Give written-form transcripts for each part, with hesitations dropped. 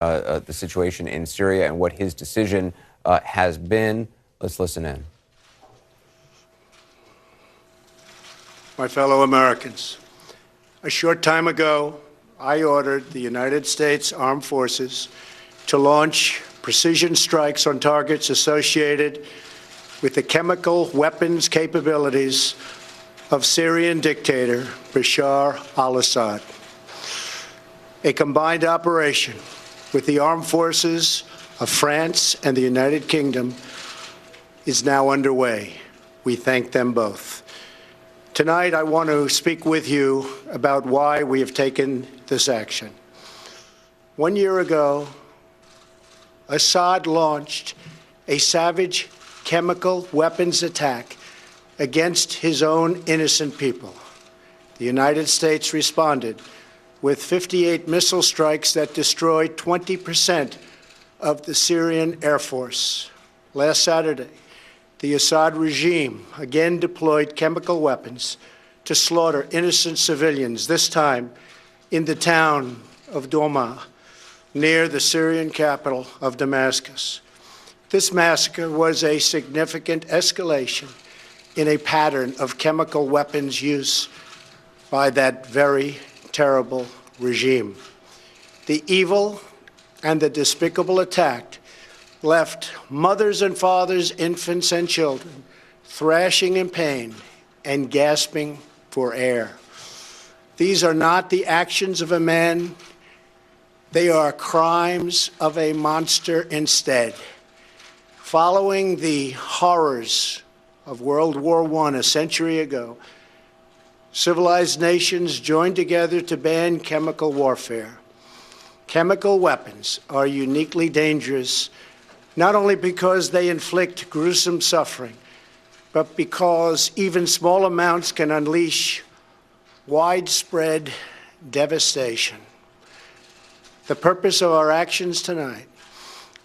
the situation in Syria and what his decision has been. Let's listen in. My fellow Americans, a short time ago, I ordered the United States Armed Forces to launch precision strikes on targets associated with the chemical weapons capabilities of Syrian dictator Bashar al-Assad. A combined operation with the armed forces of France and the United Kingdom is now underway. We thank them both. Tonight, I want to speak with you about why we have taken this action. 1 year ago, Assad launched a savage chemical weapons attack against his own innocent people. The United States responded with 58 missile strikes that destroyed 20% of the Syrian Air Force. Last Saturday, the Assad regime again deployed chemical weapons to slaughter innocent civilians, this time in the town of Douma, near the Syrian capital of Damascus. This massacre was a significant escalation in a pattern of chemical weapons use by that very terrible regime. The evil and the despicable attack left mothers and fathers, infants and children thrashing in pain and gasping for air. These are not the actions of a man. They are crimes of a monster instead. Following the horrors of World War I a century ago, civilized nations joined together to ban chemical warfare. Chemical weapons are uniquely dangerous, not only because they inflict gruesome suffering, but because even small amounts can unleash widespread devastation. The purpose of our actions tonight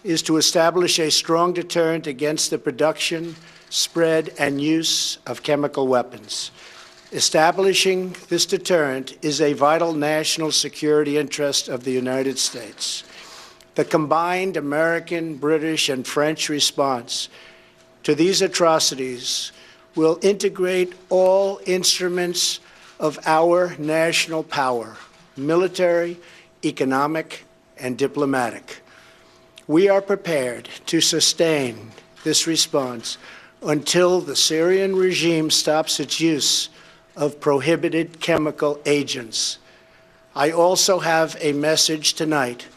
is to establish a strong deterrent against the production, spread, and use of chemical weapons. Establishing this deterrent is a vital national security interest of the United States. The combined American, British, and French response to these atrocities will integrate all instruments of our national power, military, economic, and diplomatic. We are prepared to sustain this response until the Syrian regime stops its use of prohibited chemical agents. I also have a message tonight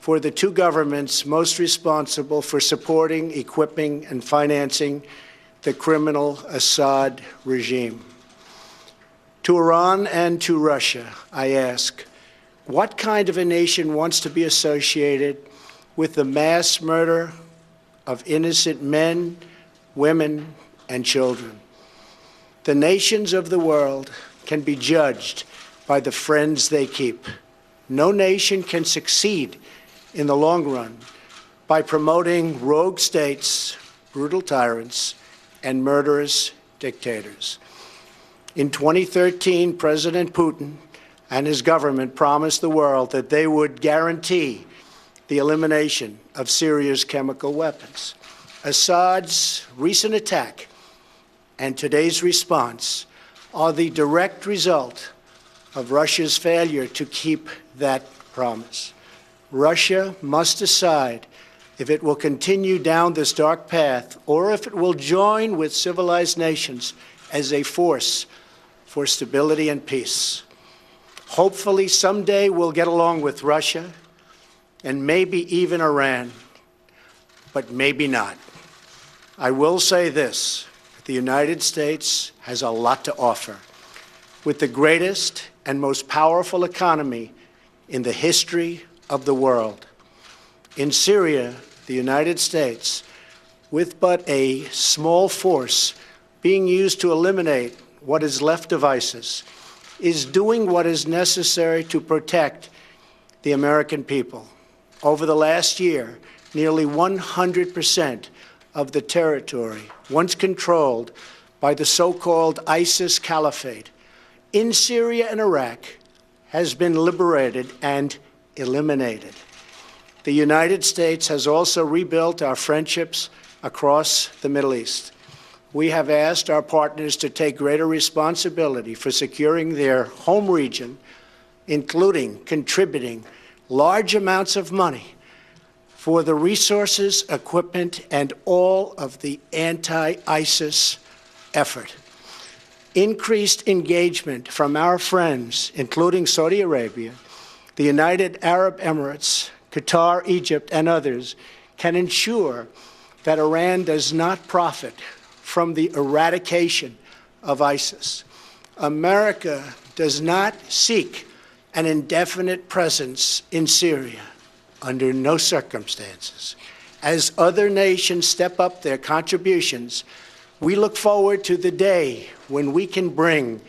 for the two governments most responsible for supporting, equipping, and financing the criminal Assad regime. To Iran and to Russia, I ask, what kind of a nation wants to be associated with the mass murder of innocent men, women, and children? The nations of the world can be judged by the friends they keep. No nation can succeed in the long run by promoting rogue states, brutal tyrants, and murderous dictators. In 2013, President Putin and his government promised the world that they would guarantee the elimination of Syria's chemical weapons. Assad's recent attack and today's response are the direct result of Russia's failure to keep that promise. Russia must decide if it will continue down this dark path or if it will join with civilized nations as a force for stability and peace. Hopefully, someday we'll get along with Russia and maybe even Iran, but maybe not. I will say this, the United States has a lot to offer. With the greatest and most powerful economy in the history of the world. In Syria, the United States, with but a small force being used to eliminate what is left of ISIS, is doing what is necessary to protect the American people. Over the last year, nearly 100% of the territory once controlled by the so-called ISIS Caliphate in Syria and Iraq has been liberated and eliminated. the United States has also rebuilt our friendships across the Middle East. We have asked our partners to take greater responsibility for securing their home region, including contributing large amounts of money for the resources, equipment, and all of the anti-ISIS effort. Increased engagement from our friends, including Saudi Arabia, the United Arab Emirates, Qatar, Egypt, and others, can ensure that Iran does not profit from the eradication of ISIS. America does not seek an indefinite presence in Syria under no circumstances. As other nations step up their contributions, we look forward to the day when we can bring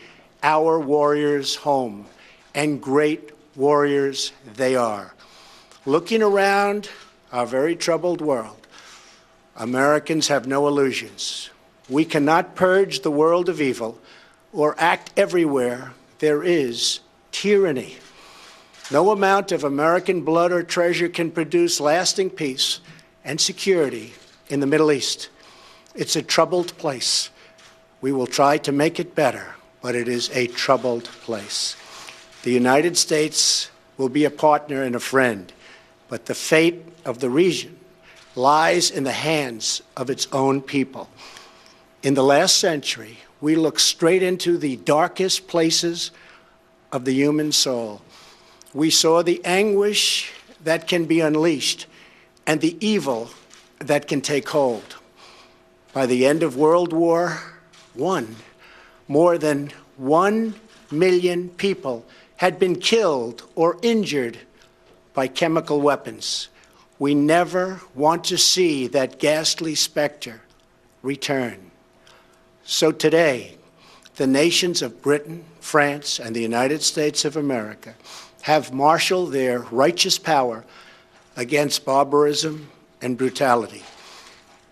our warriors home, and great warriors they are. Looking around our very troubled world, Americans have no illusions. We cannot purge the world of evil or act everywhere there is tyranny. No amount of American blood or treasure can produce lasting peace and security in the Middle East. It's a troubled place. We will try to make it better, but it is a troubled place. The United States will be a partner and a friend, but the fate of the region lies in the hands of its own people. In the last century, we looked straight into the darkest places of the human soul. We saw the anguish that can be unleashed and the evil that can take hold. By the end of World War I, more than 1 million people had been killed or injured by chemical weapons. We never want to see that ghastly specter return. So today, the nations of Britain, France, and the United States of America have marshaled their righteous power against barbarism and brutality.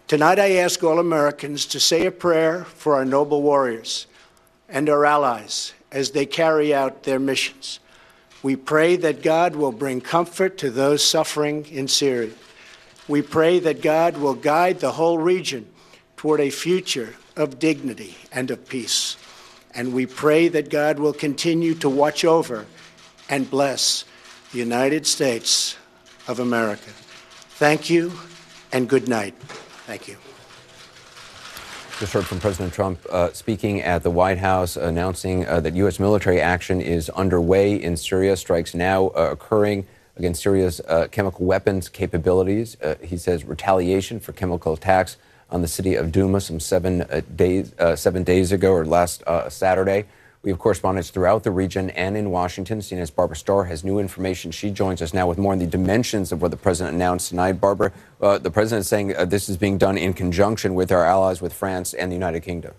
Tonight, I ask all Americans to say a prayer for our noble warriors and our allies as they carry out their missions. We pray that God will bring comfort to those suffering in Syria. We pray that God will guide the whole region toward a future of dignity and of peace. And we pray that God will continue to watch over and bless the United States of America. Thank you and good night. Thank you. Just heard from President Trump speaking at the White House, announcing that U.S. military action is underway in Syria, strikes now occurring against Syria's chemical weapons capabilities. He says retaliation for chemical attacks on the city of Douma some 7 days ago, or last Saturday. We have correspondents throughout the region and in Washington. CNN's Barbara Starr has new information. She joins us now with more on the dimensions of what the president announced tonight. Barbara, the president is saying this is being done in conjunction with our allies, with France and the United Kingdom.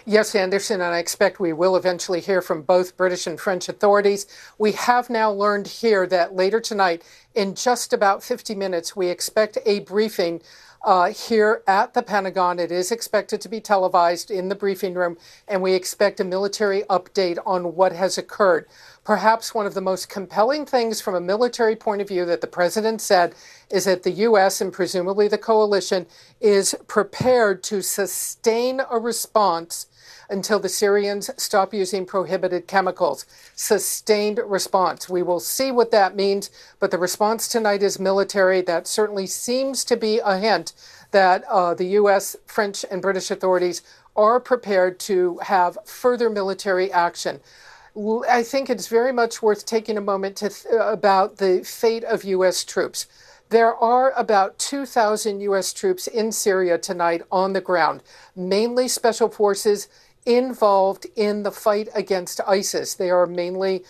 Yes, Anderson, and I expect we will eventually hear from both British and French authorities. We have now learned here that later tonight, in just about 50 minutes, we expect a briefing here at the Pentagon. It is expected to be televised in the briefing room, and we expect a military update on what has occurred. Perhaps one of the most compelling things from a military point of view that the president said is that the U.S. and presumably the coalition is prepared to sustain a response until the Syrians stop using prohibited chemicals. Sustained response. We will see what that means, but the response tonight is military. That certainly seems to be a hint that the U.S., French, and British authorities are prepared to have further military action. I think it's very much worth taking a moment to about the fate of U.S. troops. There are about 2,000 U.S. troops in Syria tonight on the ground, mainly special forces involved in the fight against ISIS. They are mainly,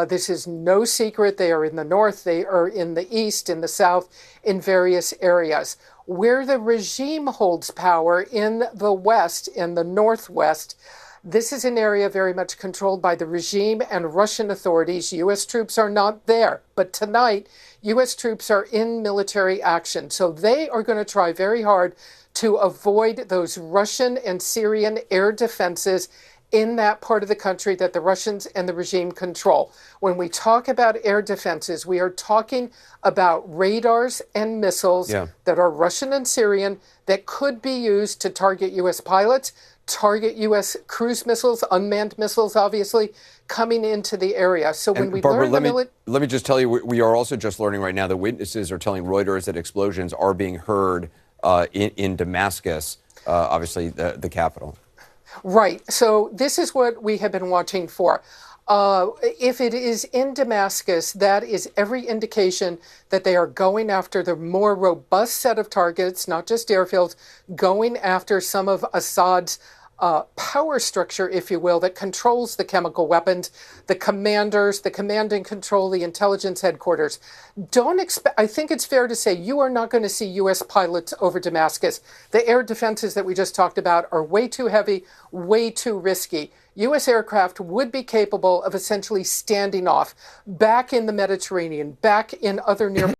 this is no secret, they are in the north, they are in the east, in the south, in various areas. Where the regime holds power in the west, in the northwest, this is an area very much controlled by the regime and Russian authorities. U.S. troops are not there. But tonight, U.S. troops are in military action. So they are going to try very hard to avoid those Russian and Syrian air defenses in that part of the country that the Russians and the regime control. When we talk about air defenses, we are talking about radars and missiles that are Russian and Syrian that could be used to target U.S. pilots, target U.S. cruise missiles, unmanned missiles, obviously, coming into the area. So when we Barbara, learn let me just tell you, we are also just learning right now that witnesses are telling Reuters that explosions are being heard in Damascus, obviously the capital. Right. So this is what we have been watching for. If it is in Damascus, that is every indication that they are going after the more robust set of targets, not just airfields, going after some of Assad's power structure, if you will, that controls the chemical weapons, the commanders, the command and control, the intelligence headquarters. I think it's fair to say you are not going to see U.S. pilots over Damascus. The air defenses that we just talked about are way too heavy, way too risky. U.S. aircraft would be capable of essentially standing off back in the Mediterranean, back in other nearby